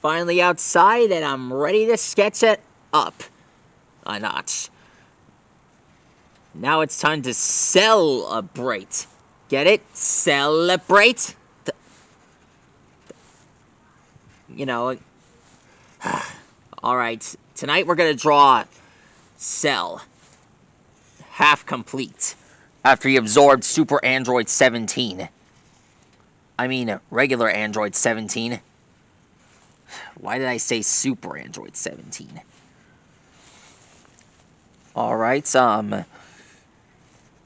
finally outside, and I'm ready to sketch it up a notch. Now it's time to celebrate. Get it? Celebrate? You know, alright. Tonight we're gonna draw Cell. Half complete. After he absorbed Super Android 17. I mean, regular Android 17. Why did I say Super Android 17? Alright,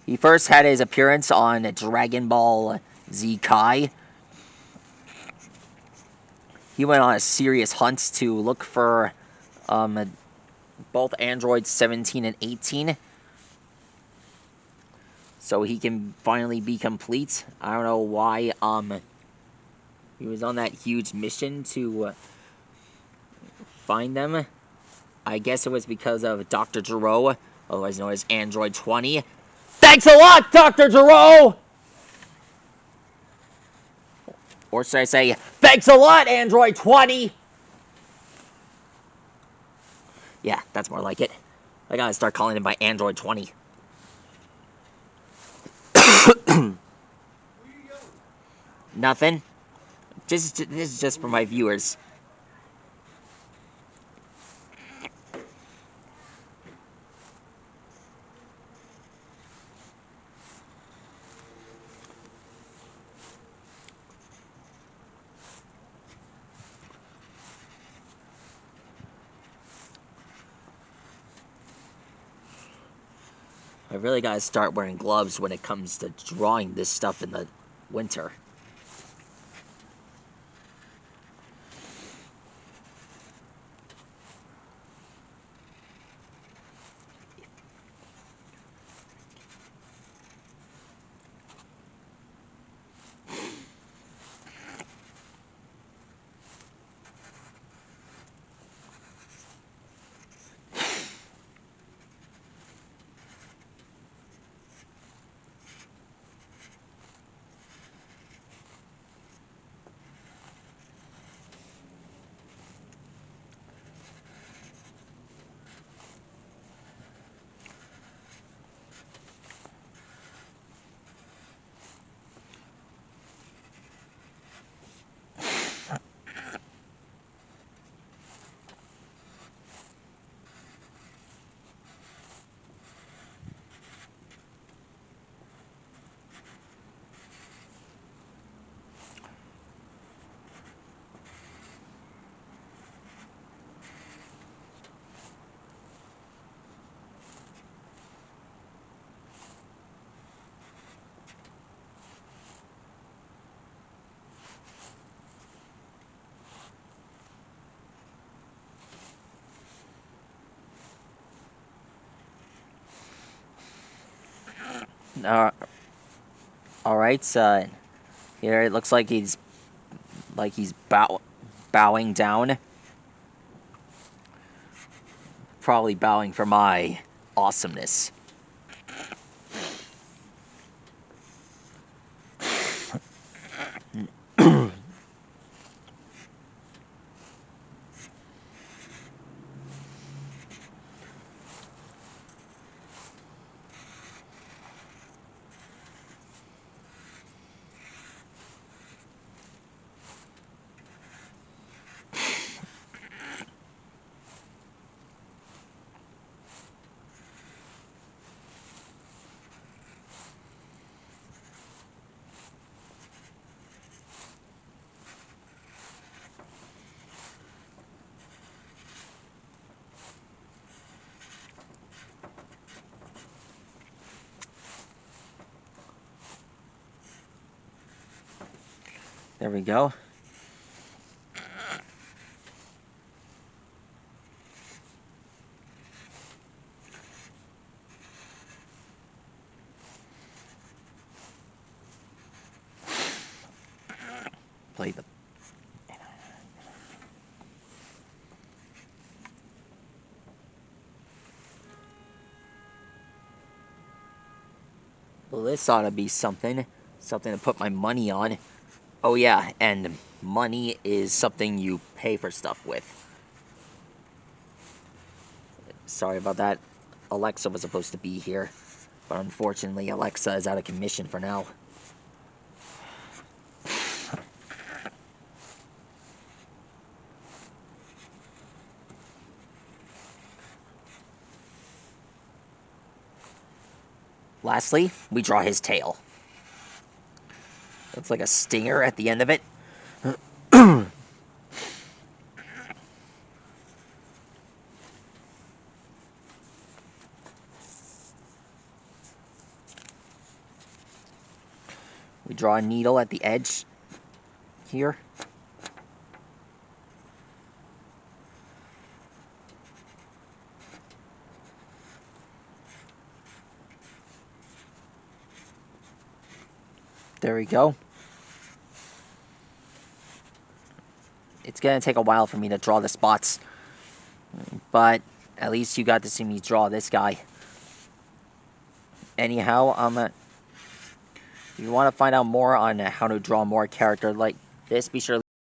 he first had his appearance on Dragon Ball Z Kai. He went on a serious hunt to look for both Androids 17 and 18, so he can finally be complete. I don't know why he was on that huge mission to find them. I guess it was because of Dr. Gero, otherwise known as Android 20. Thanks a lot, Dr. Gero! Or should I say, thanks a lot, Android 20! Yeah, that's more like it. I gotta start calling him by Android 20. Nothing. This is just for my viewers. I really gotta start wearing gloves when it comes to drawing this stuff in the winter. Uh, Alright, here it looks like he's bowing down. Probably bowing for my awesomeness. There we go. Play the... Well, this ought to be something. Something to put my money on. Oh yeah, and money is something you pay for stuff with. Sorry about that. Alexa was supposed to be here, but unfortunately Alexa is out of commission for now. Lastly, we draw his tail. Looks like a stinger at the end of it. We draw a needle at the edge here. There we go. It's going to take a while for me to draw the spots, but at least you got to see me draw this guy. Anyhow, if you want to find out more on how to draw more character like this, be sure to leave